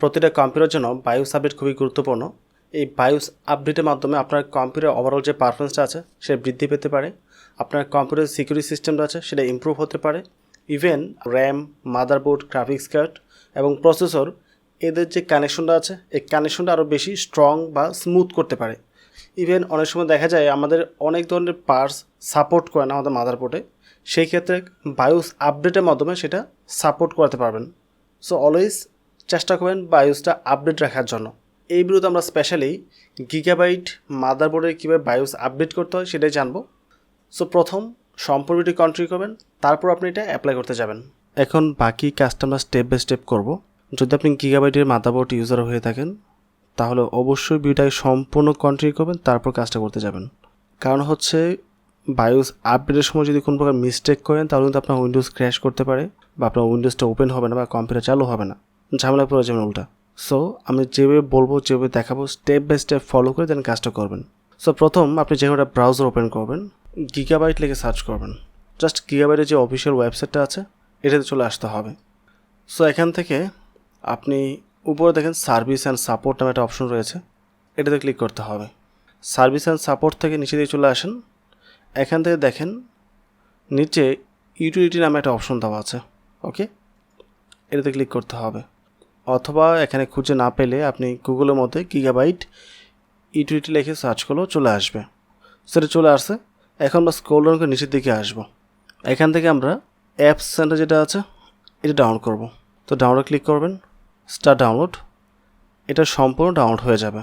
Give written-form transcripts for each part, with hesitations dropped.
প্রতিটা কম্পিউটারের জন্য বায়োস আপডেট খুবই গুরুত্বপূর্ণ। এই বায়োস আপডেটের মাধ্যমে আপনার কম্পিউটার ওভারঅল যে পারফরমেন্সটা আছে সেটা বৃদ্ধি পেতে পারে, আপনার কম্পিউটারের সিকিউরিটি সিস্টেমটা আছে সেটা ইমপ্রুভ হতে পারে, even RAM, motherboard, graphics card এবং প্রসেসর এদের যে কানেকশনটা আছে এই কানেকশনটা আরও বেশি স্ট্রং বা স্মুথ করতে পারে। ইভেন অনেক সময় দেখা যায় আমাদের অনেক ধরনের পার্টস সাপোর্ট করে না আমাদের মাদারবোর্ডে, সেই ক্ষেত্রে বায়োস আপডেটের মাধ্যমে সেটা সাপোর্ট করাতে পারবেন। সো অলওয়েজ চেষ্টা করবেন বায়োসটা আপডেট রাখার জন্য। এই ভিডিওতে আমরা স্পেশালি গিগাবাইট মাদারবোর্ডে কীভাবে বায়োস আপডেট করতে হয় সেটাই জানবো। সো প্রথম সম্পূর্ণ ভিডিও কন্টিনিউ করবেন, তারপর আপনি এটা অ্যাপ্লাই করতে যাবেন। এখন বাকি কাজটা আমরা স্টেপ বাই স্টেপ করব। যদি আপনি গিগাবাইটের মাদারবোর্ড ইউজার হয়ে থাকেন তাহলে অবশ্যই ভিডিওটাকে সম্পূর্ণ কন্টিনিউ করবেন, তারপর কাজটা করতে যাবেন। কারণ হচ্ছে বায়োস আপডেটের সময় যদি কোনো প্রকার মিস্টেক করেন তাহলে কিন্তু আপনার উইন্ডোজ ক্র্যাশ করতে পারে বা আপনার উইন্ডোজটা ওপেন হবে না বা কম্পিউটার চালু হবে না, ঝামেলা পড়ে যাবেন উল্টা। সো আমি যেভাবে বলবো, যেভাবে দেখাবো, স্টেপ বাই স্টেপ ফলো করে দেন কাজটা করবেন। সো প্রথম আপনি যে একটা ব্রাউজার ওপেন করবেন, গিগাবাইট লিখে সার্চ করবেন। জাস্ট গিগাবাইটের যে অফিসিয়াল ওয়েবসাইটটা আছে এটাতে চলে আসতে হবে। সো এখান থেকে আপনি উপরে দেখেন সার্ভিস অ্যান্ড সাপোর্ট নামে একটা অপশন রয়েছে, এটাতে ক্লিক করতে হবে। সার্ভিস অ্যান্ড সাপোর্ট থেকে নিচে দিয়ে চলে আসেন। এখান থেকে দেখেন নিচে ইউটিলিটি নামে একটা অপশন দেওয়া আছে, ওকে, এটাতে ক্লিক করতে হবে। অথবা এখানে খুঁজে না পেলে আপনি গুগলের মধ্যে গিগাবাইট ইউটিলিটি লিখে সার্চ করলেও চলে আসবে। সেটা চলে আসছে। এখন আমরা স্ক্রল ডাউন করে নিচের দিকে আসবো। এখান থেকে আমরা অ্যাপস সেন্টার যেটা আছে এটা ডাউনলোড করব। তো ডাউনলোড ক্লিক করবেন, স্টার্ট ডাউনলোড। এটা সম্পূর্ণ ডাউনলোড হয়ে যাবে।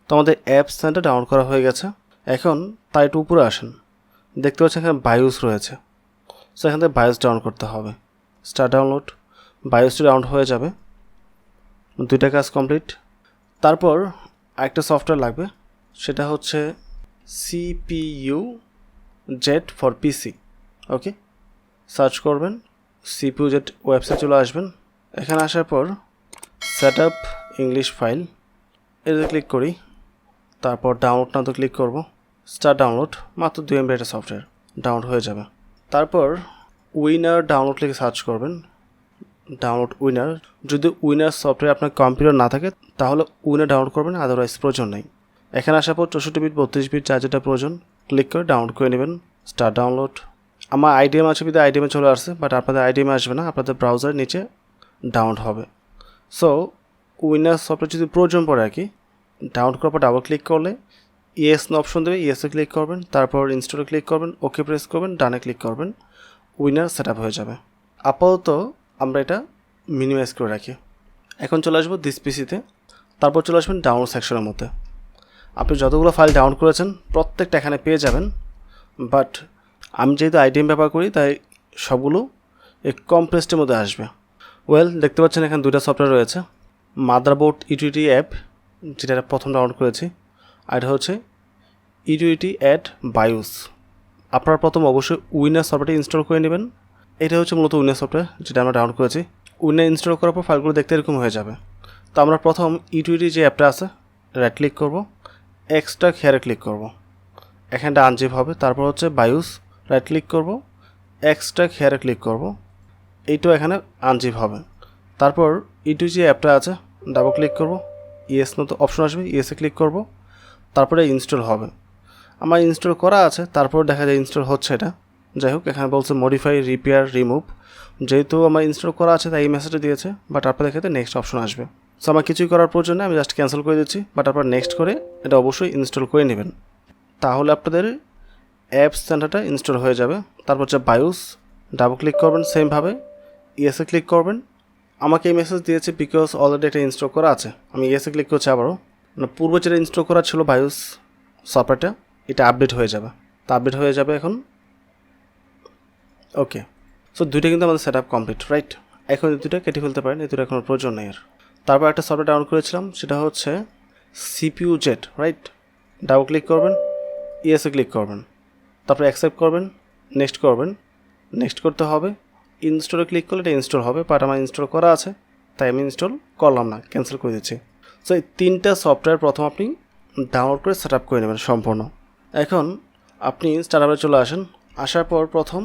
তো আমাদের অ্যাপস সেন্টার ডাউনলোড করা হয়ে গেছে। এখন তাই একটু উপরে আসেন, দেখতে পাচ্ছেন এখানে বায়োস রয়েছে। সো এখান থেকে বায়োস ডাউনলোড করতে হবে। স্টার্ট ডাউনলোড, বায়োসটি ডাউনলোড হয়ে যাবে। দুইটা কাজ কমপ্লিট। তারপর আরেকটা সফটওয়্যার লাগবে, সেটা হচ্ছে CPU jet for PC, okay. Search করবেন, CPU জেট ওয়েবসাইট চলে আসবেন। এখানে আসার পর সেট আপ ইংলিশ ফাইল এটাতে ক্লিক করি। তারপর ডাউনলোড নাও তো ক্লিক করব। স্টার্ট ডাউনলোড, মাত্র 2 MB একটা সফটওয়্যার ডাউনলোড হয়ে যাবে। তারপর উইনার ডাউনলোড লিখে সার্চ করবেন, ডাউনলোড উইনার। যদি উইনার সফটওয়্যার আপনার কম্পিউটার না থাকে তাহলে উইনার ডাউনলোড করবেন, আদারওয়াইজ প্রয়োজন নেই। এখানে আসার পর 64 বিট 32 বিট যা যেটা প্রয়োজন ক্লিক করে ডাউনলোড করে নেবেন। Start download. আমার আইডিএম আছে বিধে আইডিএমে চলে আসছে, বাট আপনাদের আইডিএমে আসবে না, আপনাদের ব্রাউজারের নিচে ডাউনলোড হবে। সো উইনার সফটওয়্যার যদি প্রয়োজন পড়ে আর কি, ডাউনলোড করার পর ডাবল ক্লিক করলে ইয়েস অপশন দেবে, ইয়েসে ক্লিক করবেন। তারপর ইনস্টলে ক্লিক করবেন, ওকে প্রেস করবেন, ডানে ক্লিক করবেন, উইনার সেট আপ হয়ে যাবে। আপাতত আমরা এটা মিনিমাইজ করে রাখি। এখন চলে আসবো দিস পিসিতে। তারপর চলে আসবেন ডাউনলোড সেকশনের মধ্যে। আপনি যতগুলো ফাইল ডাউনলোড করেছেন প্রত্যেকটা এখানে পেয়ে যাবেন, বাট আমি যেহেতু আইডিএম ব্যবহার করি তাই সবগুলো এই কম্প্রেসডের মধ্যে আসবে। দেখতে পাচ্ছেন এখানে দুটো সফটওয়্যার রয়েছে, মাদারবোর্ড ইউটিলিটি অ্যাপ যেটা প্রথম ডাউনলোড করেছি, আর এটা হচ্ছে ইউটিলিটি অ্যাড বায়োস। আপনারা প্রথম অবশ্যই উইনার সফটওয়্যারটি ইনস্টল করে নেবেন। এটা হচ্ছে মূলত উইনার সফটওয়্যার যেটা আমরা ডাউনলোড করেছি। উইনার ইনস্টল করার পর ফাইলগুলো দেখতে এরকম হয়ে যাবে। তো আমরা প্রথম ইউটিলিটি যে অ্যাপটা আছে রাইট ক্লিক করব, এক্সট্রা হেয়ারে ক্লিক করব, এখানটা আনজিপ হবে। তারপর হচ্ছে বায়োস, রাইট ক্লিক করব, এক্সট্রা হেয়ারে ক্লিক করব, এইটাও এখানে আনজিপ হবে। তারপর ইউটিলিটি যে অ্যাপটা আছে ডাবল ক্লিক করব, ইয়েস নো তো অপশন আসবে, ইয়েসে ক্লিক করব, তারপরে ইনস্টল হবে। আমার ইনস্টল করা আছে, তারপর দেখা যায় ইনস্টল হচ্ছে এটা। যাই হোক, এখানে বলছে মডিফাই, রিপেয়ার, রিমুভ। যেহেতু আমার ইনস্টল করা আছে তাই এই মেসেজটা দিয়েছে, বাট আপনাদের ক্ষেত্রে নেক্সট অপশন আসবে। সো আমার কিছুই করার প্রয়োজন নেই, আমি জাস্ট ক্যান্সেল করে দিচ্ছি, বাট আপনারা নেক্সট করে এটা অবশ্যই ইনস্টল করে নেবেন, তাহলে আপনাদের অ্যাপস সেন্টারটা ইনস্টল হয়ে যাবে। তারপর হচ্ছে বায়োস, ডাবল ক্লিক করবেন, সেমভাবে ইয়েসে ক্লিক করবেন। আমাকে এই মেসেজ দিয়েছে বিকজ অলরেডি এটা ইনস্টল করা আছে। আমি ইয়েসে ক্লিক করছি আবারও, মানে পূর্বে যেটা ইনস্টল করা ছিল বায়োস সফটওয়্যারটা, এটা আপডেট হয়ে যাবে। তা আপডেট হয়ে যাবে এখন, ওকে। সো দুইটা কিন্তু আমাদের সেট আপ কমপ্লিট, রাইট। এখন এই দুটো কেটে ফেলতে পারেন, এই দুটো এখন প্রয়োজন নেই আর। তারপর একটা সফটওয়্যার ডাউনলোড করেছিলাম, সেটা হচ্ছে CPU jet, right. Double click করবেন, ইয়েসে ক্লিক করবেন, তারপর অ্যাকসেপ্ট করবেন, নেক্সট করবেন। নেক্সট করতে হবে, ইনস্টলে ক্লিক করলে এটা ইনস্টল হবে, বাট আমার ইনস্টল করা আছে তাই আমি ইনস্টল করলাম না, ক্যান্সেল করে দিচ্ছি। সো এই তিনটা সফটওয়্যার প্রথম আপনি ডাউনলোড করে সেট আপ করে নেবেন সম্পূর্ণ। এখন আপনি স্টার্ট আপে চলে আসেন। আসার পর প্রথম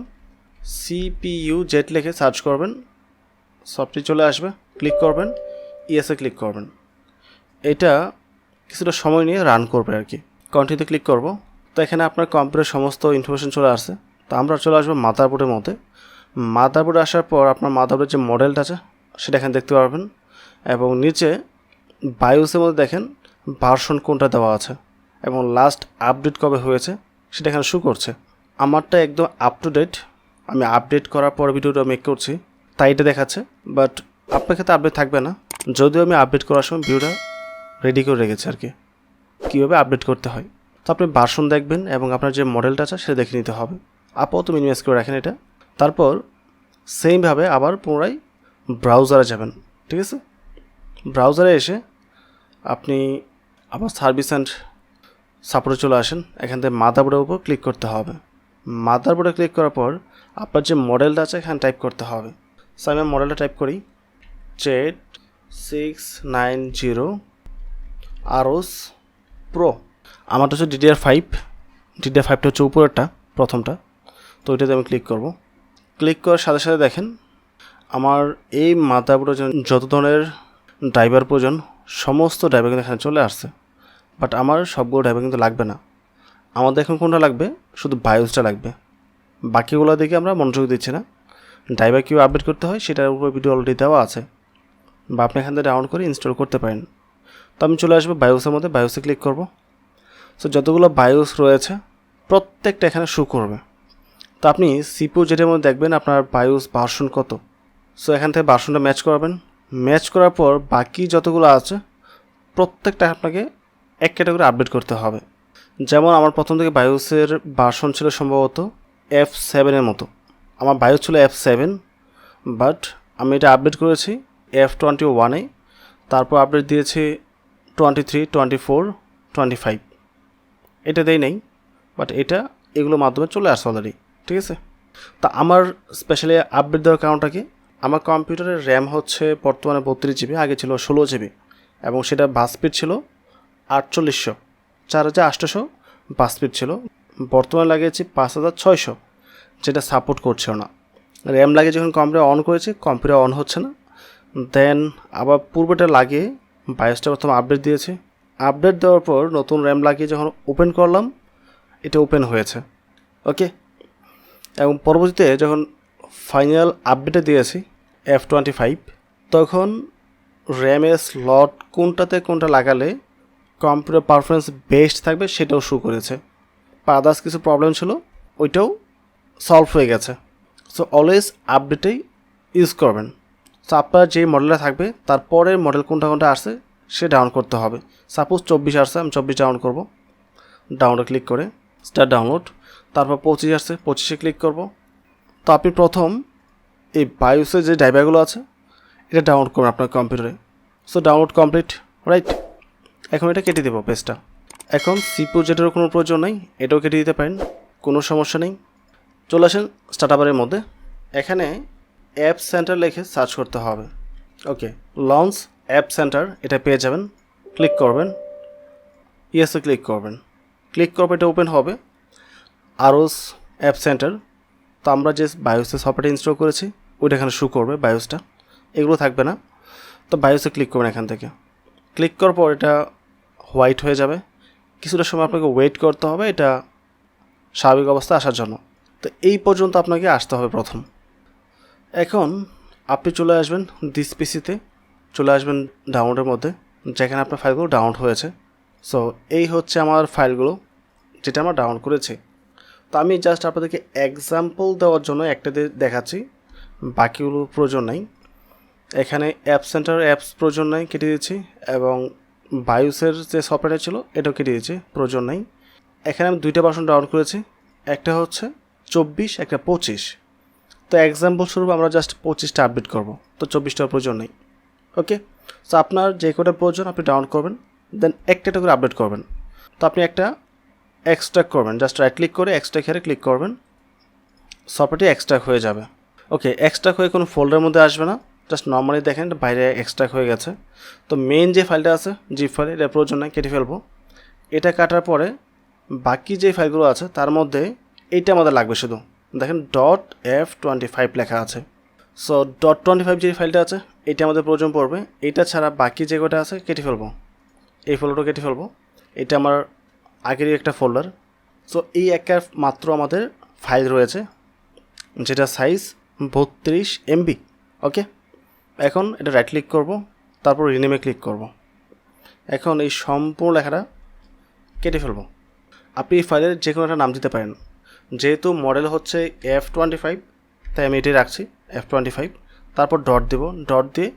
CPU জেট লিখে সার্চ করবেন, সফটওয়্যার চলে আসবে, ক্লিক করবেন, ইয়েসে ক্লিক করবেন। এটা কিছুটা সময় নিয়ে রান করবে আর কি। কন্টিনিউতে ক্লিক করব। তো এখানে আপনার কম্পিউটারের সমস্ত ইনফরমেশন চলে আসছে। তো আমরা চলে আসবো মাদারবোর্ডের মধ্যে। মাদারবোর্ডে আসার পর আপনার মাদারবোর্ডের যে মডেলটা আছে সেটা এখানে দেখতে পারবেন, এবং নিচে বায়োসের মধ্যে দেখেন ভার্সন কোনটা দেওয়া আছে এবং লাস্ট আপডেট কবে হয়েছে সেটা এখানে শো করছে। আমারটা একদম আপ টু ডেট, আমি আপডেট করার পর ভিডিওটা মেক করছি তাই এটা দেখাচ্ছে, বাট আপনার ক্ষেত্রে আপডেট থাকবে না, যদিও আমি আপডেট করার সময় ভিডিওটা রেডি করে রেখেছি আর কি, কীভাবে আপডেট করতে হয়। তো আপনি ভার্সন দেখবেন এবং আপনার যে মডেলটা আছে সেটা দেখে নিতে হবে। আপাতত মিনিমাইজ করে রাখেন এটা। তারপর সেমভাবে আবার পুনরায় ব্রাউজারে যাবেন, ঠিক আছে। ব্রাউজারে এসে আপনি আবার সার্ভিস অ্যান্ড সাপোর্টে চলে আসেন। এখান থেকে মাদারবোর্ডের উপর ক্লিক করতে হবে। মাদারবোর্ডে ক্লিক করার পর আপনার যে মডেলটা আছে এখানে টাইপ করতে হবে। সো আমি মডেলটা টাইপ করি Z690 আরোস প্রো। আমারটা হচ্ছে DDR5টা হচ্ছে উপরেরটা, প্রথমটা। তো ওইটাতে আমি ক্লিক করব। ক্লিক করার সাথে সাথে দেখেন আমার এই মাদারবোর্ডের যত ধরনের ড্রাইভার প্রয়োজন সমস্ত ড্রাইভার কিন্তু এখানে চলে আসছে, বাট আমার সবগুলো ড্রাইভার কিন্তু লাগবে না। আমাদের এখন কোনটা লাগবে, শুধু বায়োসটা লাগবে। বাকিগুলো দিকে আমরা মনোযোগ দিচ্ছি না। ড্রাইভার কীভাবে আপডেট করতে হয় সেটার উপর ভিডিও অলরেডি দেওয়া আছে, বা আপনি এখান থেকে ডাউনলোড করে ইনস্টল করতে পারেন। তো আমি চলে আসবো বায়োসের মধ্যে, বায়োসে ক্লিক করব। সো যতগুলো বায়োস রয়েছে প্রত্যেকটা এখানে শো করবে। তো আপনি সিপিইউ যেটার মধ্যে দেখবেন আপনার বায়োস ভার্সন কত, সো এখান থেকে ভার্সনটা ম্যাচ করাবেন। ম্যাচ করার পর বাকি যতগুলো আছে প্রত্যেকটা আপনাকে এক ক্যাটাগরি আপডেট করতে হবে। যেমন আমার প্রথম থেকে বায়োসের ভার্সন ছিল সম্ভবত F7 মতো, আমার বায়োস ছিল F7, বাট আমি এটা আপডেট করেছি F21, তারপর আপডেট দিয়েছি 23, 24, 25, এটা দেই নেই, বাট এগুলোর মাধ্যমে চলে আসছে অলরেডি, ঠিক আছে। তা আমার স্পেশালি আপডেট দেওয়ার কারণটা কি, আমার কম্পিউটারের র্যাম হচ্ছে বর্তমানে 32 GB, আগে ছিল 16 GB, এবং সেটা বাস স্পিড ছিল 4800, 4800 বাস স্পিড ছিল। বর্তমানে লাগিয়েছি 5600, যেটা সাপোর্ট করছে না। র্যাম লাগিয়ে যখন কম্পিউটার অন করেছি কম্পিউটার অন হচ্ছে না। দেন আবার পূর্বটা লাগিয়ে বায়োসটা প্রথম আপডেট দিয়েছি। আপডেট দেওয়ার পর নতুন র্যাম লাগিয়ে যখন ওপেন করলাম এটা ওপেন হয়েছে, ওকে। এবং পরবর্তীতে যখন ফাইনাল আপডেটে দিয়েছি F25, তখন র্যামের স্লট কোনটা লাগালে কম্পিউটার পারফরমেন্স বেস্ট থাকবে সেটাও শো করেছে। বা আদার্স কিছু প্রবলেম ছিল ওইটাও সলভ হয়ে গেছে। সো অলওয়েজ আপডেটেই ইউজ করবেন। সো আপনার যে মডেলটা থাকবে তারপরের মডেল কোনটা আসছে সে ডাউন করতে হবে। সাপোজ 24 আসছে, আমি 24 ডাউন করব। ডাউনলোড ক্লিক করে স্টার্ট ডাউনলোড, তারপর 25 আসছে, 25-এ ক্লিক করব। তো আপনি প্রথম এই বায়োসের যে ড্রাইভারগুলো আছে এটা ডাউনলোড করবেন আপনার কম্পিউটারে। So download complete, right. এখন এটা কেটে দেবো পেজটা। এখন সিপিইউ যেটারও কোনো প্রয়োজন নেই, এটাও কেটে দিতে পারেন, কোনো সমস্যা নেই। চলে আসেন স্টার্টআপের মধ্যে। এখানে অ্যাপ সেন্টার লিখে সার্চ করতে হবে, ওকে। লঞ্চ অ্যাপ সেন্টার এটা পেয়ে যাবেন, ক্লিক করবেন, ইয়েসে ক্লিক করবেন। ক্লিক করবে এটা ওপেন হবে আরোস অ্যাপ সেন্টার। তো আমরা যে বায়োসে সফটওয়্যার ইনস্টল করেছি ওইটা এখানে শো করবে, বায়োসটা এগুলো থাকবে না। তো বায়োসে ক্লিক করবেন এখান থেকে। ক্লিক করার পর এটা হোয়াইট হয়ে যাবে, কিছুটা সময় আপনাকে ওয়েট করতে হবে এটা স্বাভাবিক অবস্থা আসার জন্য। তো এই পর্যন্ত আপনাকে আসতে হবে প্রথম। এখন আপনি চলে আসবেন দিস পিসিতে, চলে আসবেন ডাউনলোডের মধ্যে যেখানে আপনার ফাইলগুলো ডাউনলোড হয়েছে। সো এই হচ্ছে আমার ফাইলগুলো যেটা আমরা ডাউনলোড করেছি। তো আমি জাস্ট আপনাদেরকে এক্সাম্পল দেওয়ার জন্য একটা দেখাচ্ছি, বাকিগুলো প্রয়োজন নাই। এখানে অ্যাপ সেন্টার অ্যাপস প্রয়োজন নাই, কেটে দিয়েছি, এবং বায়োসের যে সফটওয়্যার ছিল এটাও কেটে দিয়েছি, প্রয়োজন নাই। এখানে আমি 2টা ভার্সন ডাউনলোড করেছি, একটা হচ্ছে 24, একটা 25। তো এক্সাম্পল স্বরূপ আমরা জাস্ট 25টা আপডেট করব, তো 24টার প্রয়োজন নেই, ওকে। সো আপনার যে কটা প্রয়োজন আপনি ডাউনলোড করবেন, দেন একটা করে আপডেট করবেন। তো আপনি একটা এক্সট্রাক্ট করবেন, জাস্ট রাইট ক্লিক করে এক্সট্রাক্ট হেরে ক্লিক করবেন, সফটওয়্যারটি এক্সট্রাক্ট হয়ে যাবে, ওকে। এক্সট্রাক্ট হয়ে কোনো ফোল্ডারের মধ্যে আসবে না, জাস্ট নর্মালি দেখেন বাইরে এক্সট্রাক্ট হয়ে গেছে। তো মেইন যে ফাইলটা আছে জিপ ফাইল, এটা প্রয়োজন নাই, কেটে ফেলবো। এটা কাটার পরে বাকি যে ফাইলগুলো আছে তার মধ্যে এইটা আমাদের লাগবে শুধু, দেখেন .F25 লেখা আছে। সো .25 যে ফাইলটা আছে এটা আমাদের প্রয়োজন পড়বে। এটা ছাড়া বাকি যে কটা আছে কেটে ফেলবো, এই ফোল্ডারটা কেটে ফেলবো। এটা আমার আগেরই একটা ফোল্ডার। সো এই একটা মাত্র আমাদের ফাইল রয়েছে যেটা সাইজ 32 MB। ওকে, এখন এটা রাইট ক্লিক করব, তারপর রিনেমে ক্লিক করব। এখন এই সম্পূর্ণ লেখাটা কেটে ফেলবো। আপনি এই ফাইলের যে কোনো একটা নাম দিতে পারেন। যেহেতু মডেল হচ্ছে F25 তাই আমি এটাই রাখছি F25। তারপর ডট দেব, ডট দিয়ে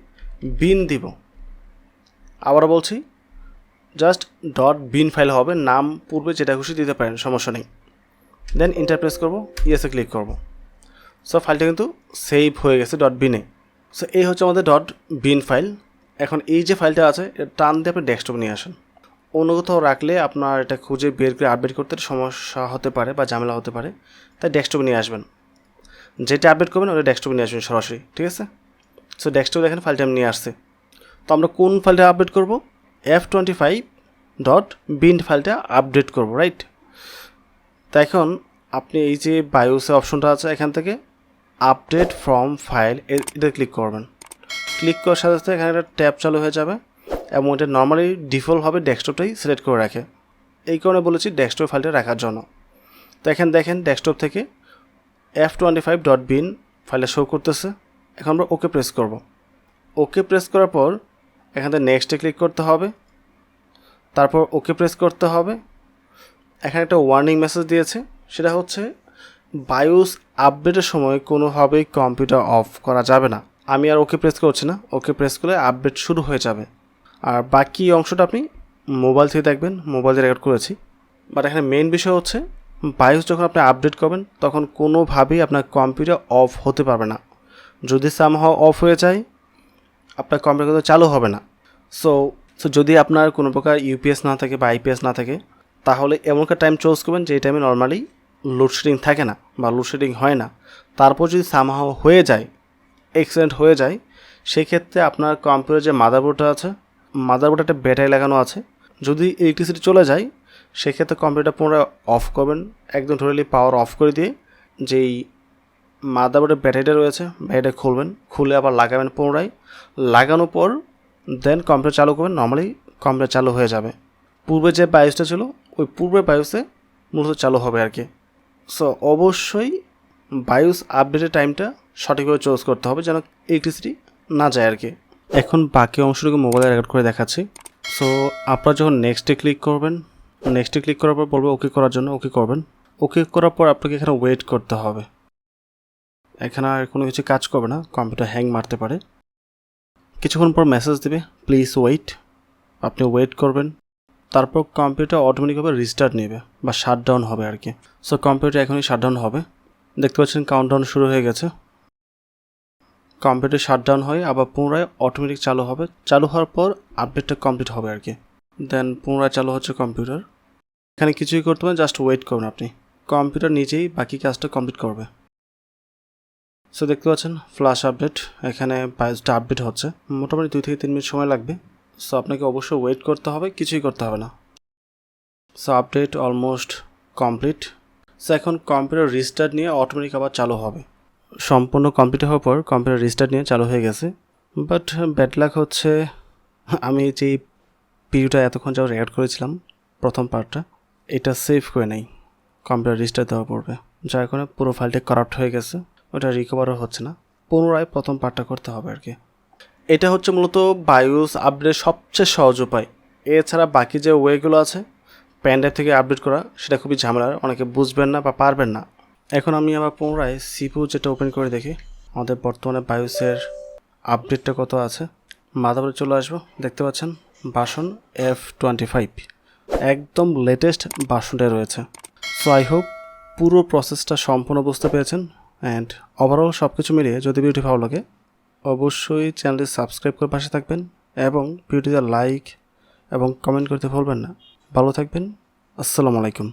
বিন দিব। আবারও বলছি, জাস্ট ডট বিন ফাইল হবে, নাম পূর্বে যেটা খুশি দিতে পারেন, সমস্যা নেই। দেন ইন্টার প্রেস করবো, ইয়েসে ক্লিক করব। সো ফাইলটা কিন্তু সেভ হয়ে গেছে ডট বিনে। সো এই হচ্ছে আমাদের ডট বিন ফাইল। এখন এই যে ফাইলটা আছে এটা টান দিয়ে আপনি ডেস্কটপে নিয়ে আসেন। অন্য কোথাও রাখলে আপনার এটা খুঁজে বের করে আপডেট করতে সমস্যা হতে পারে বা ঝামেলা হতে পারে, তাই ডেস্কটপে নিয়ে আসবেন। যেটা আপডেট করবেন ওটা ডেস্কটপে নিয়ে আসবেন সরাসরি, ঠিক আছে? সো ডেস্কটপে দেখেন ফাইলটা আমি নিয়ে আসছে। তো আমরা কোন ফাইলটা আপডেট করব? F25 ডট বিন ফাইলটা আপডেট করব, রাইট? তো এখন আপনি এই যে বায়োসে অপশনটা আছে এখান থেকে আপডেট ফ্রম ফাইল এটা ক্লিক করবেন। ক্লিক করার সাথে সাথে এখানে একটা ট্যাব চালু হয়ে যাবে এবং এটা নর্মালি ডিফল্টভাবে ডেস্কটপটাই সিলেক্ট করে রাখে। এই কারণে বলেছি ডেস্কটপ ফাইলটা রাখার জন্য। তো এখানে দেখেন ডেস্কটপ থেকে F25 ডট বিন ফাইলটা শো করতেছে। এখন আমরা ওকে প্রেস করব। ওকে প্রেস করার পর এখান থেকে নেক্সটে ক্লিক করতে হবে, তারপর ওকে প্রেস করতে হবে। এখানে একটা ওয়ার্নিং মেসেজ দিয়েছে, সেটা হচ্ছে বায়োস আপডেটের সময় কোনোভাবেই কম্পিউটার অফ করা যাবে না। আমি আর ওকে প্রেস করছি না, ওকে প্রেস করলে আপডেট শুরু হয়ে যাবে। আর বাকি অংশটা আপনি মোবাইল থেকে দেখবেন, মোবাইল দিয়ে রেকর্ড করেছি। বাট এখানে মেইন বিষয় হচ্ছে বায়োস যখন আপনি আপডেট করবেন তখন কোনোভাবেই আপনার কম্পিউটার অফ হতে পারবে না। যদি সামহাও অফ হয়ে যায় আপনার কম্পিউটার কিন্তু চালু হবে না। সো যদি আপনার কোনো প্রকার ইউপিএস না থাকে বা আইপিএস না থাকে তাহলে এমন একটা টাইম চুজ করবেন যে টাইমে নর্মালি লোডশেডিং থাকে না বা লোডশেডিং হয় না। তারপর যদি সামহাও হয়ে যায়, এক্সিডেন্ট হয়ে যায়, সেক্ষেত্রে আপনার কম্পিউটার যে মাদারবোর্ডটা আছে, মাদারবোর্ডে একটা ব্যাটারি লাগানো আছে, যদি ইলেকট্রিসিটি চলে যায় সেক্ষেত্রে কম্পিউটার পুনরায় অফ করবেন, একদম টোটালি পাওয়ার অফ করে দিয়ে যেই মাদারবোর্ডের ব্যাটারিটা রয়েছে ব্যাটারিটা খুলবেন, খুলে আবার লাগাবেন পুনরায়। লাগানোর পর দেন কম্পিউটার চালু করবেন, নর্মালি কম্পিউটার চালু হয়ে যাবে। পূর্বে যে বায়োসটা ছিল ওই পূর্বে বায়োসে মূলত চালু হবে আর কি। সো অবশ্যই বায়োস আপডেটের টাইমটা সঠিকভাবে চুজ করতে হবে যেন ইলেকট্রিসিটি না যায় আর কি। এখন বাকি অংশটুকু মোবাইলে রেকর্ড করে দেখাচ্ছি। সো আপনারা যখন নেক্সটে ক্লিক করবেন, নেক্সটে ক্লিক করার পর বলবে ওকে করার জন্য, ওকে করবেন। ওকে করার পর আপনাকে এখানে ওয়েট করতে হবে। এখানে আর কোনো কিছু কাজ করবে না, কম্পিউটার হ্যাং মারতে পারে। কিছুক্ষণ পর মেসেজ দেবে প্লিজ ওয়েট, আপনি ওয়েট করবেন। তারপর কম্পিউটার অটোমেটিকভাবে রিস্টার্ট নেবে বা শাটডাউন হবে আর কি। সো কম্পিউটার এখনই শাটডাউন হবে, দেখতে পাচ্ছেন কাউন্টডাউন শুরু হয়ে গেছে। কম্পিউটার শাটডাউন হয়ে আবার পুনরায় অটোমেটিক চালু হবে, চালু হওয়ার পর আপডেটটা কমপ্লিট হবে আর কি। দেন পুনরায় চালু হচ্ছে কম্পিউটার। এখানে কিছুই করতে হবে, জাস্ট ওয়েট করুন আপনি, কম্পিউটার নিজেই বাকি কাজটা কমপ্লিট করবে। সো দেখতে পাচ্ছেন ফ্ল্যাশ আপডেট, এখানে বায়োসটা আপডেট হচ্ছে, মোটামুটি 2 থেকে 3 মিনিট সময় লাগবে। সো আপনাকে অবশ্যই ওয়েট করতে হবে, কিছুই করতে হবে না। So update almost complete. So এখন কম্পিউটার রিস্টার্ট নিয়ে অটোমেটিক আবার চালু হবে। সম্পূর্ণ কমপ্লিট হওয়ার পর কম্পিউটার রিস্টার্ট নিয়ে চালু হয়ে গেছে। বাট ব্যাড লাক হচ্ছে আমি যেই ভিডিওটা এতক্ষণ যাওয়া রেকর্ড করেছিলাম প্রথম পার্টটা, এটা সেভ করে নেই, কম্পিউটার রিস্টার্ট দেওয়া পড়বে, যার কারণে পুরো ফাইলটা কারাপ্ট হয়ে গেছে, ওটা রিকভারও হচ্ছে না, পুনরায় প্রথম পার্টটা করতে হবে আর কি। এটা হচ্ছে মূলত বায়োস আপডেটের সবচেয়ে সহজ উপায়। এছাড়া বাকি যে ওয়েগুলো আছে প্যান ড্রাইভ থেকে আপডেট করা, সেটা খুবই ঝামেলার, অনেকে বুঝবেন না বা পারবেন না। এখন আমি আবার পুনরায় সিপিইউ যেটা ওপেন করে দেখি আমাদের বর্তমানে বায়োসের আপডেটটা কত আছে। মাদারবোর্ডে চলে আসবো, দেখতে পাচ্ছেন ভার্সন F25, একদম লেটেস্ট ভার্সনটাই রয়েছে। সো আই হোপ পুরো প্রসেসটা সম্পূর্ণ বুঝতে পেরেছেন। অ্যান্ড ওভারঅল সব কিছু মিলিয়ে যদি ভিডিওটি ভালো লাগে অবশ্যই চ্যানেলটি সাবস্ক্রাইব করে পাশে থাকবেন এবং ভিডিওতে লাইক এবং কমেন্ট করতে ভুলবেন না। ভালো থাকবেন, আসসালামু আলাইকুম।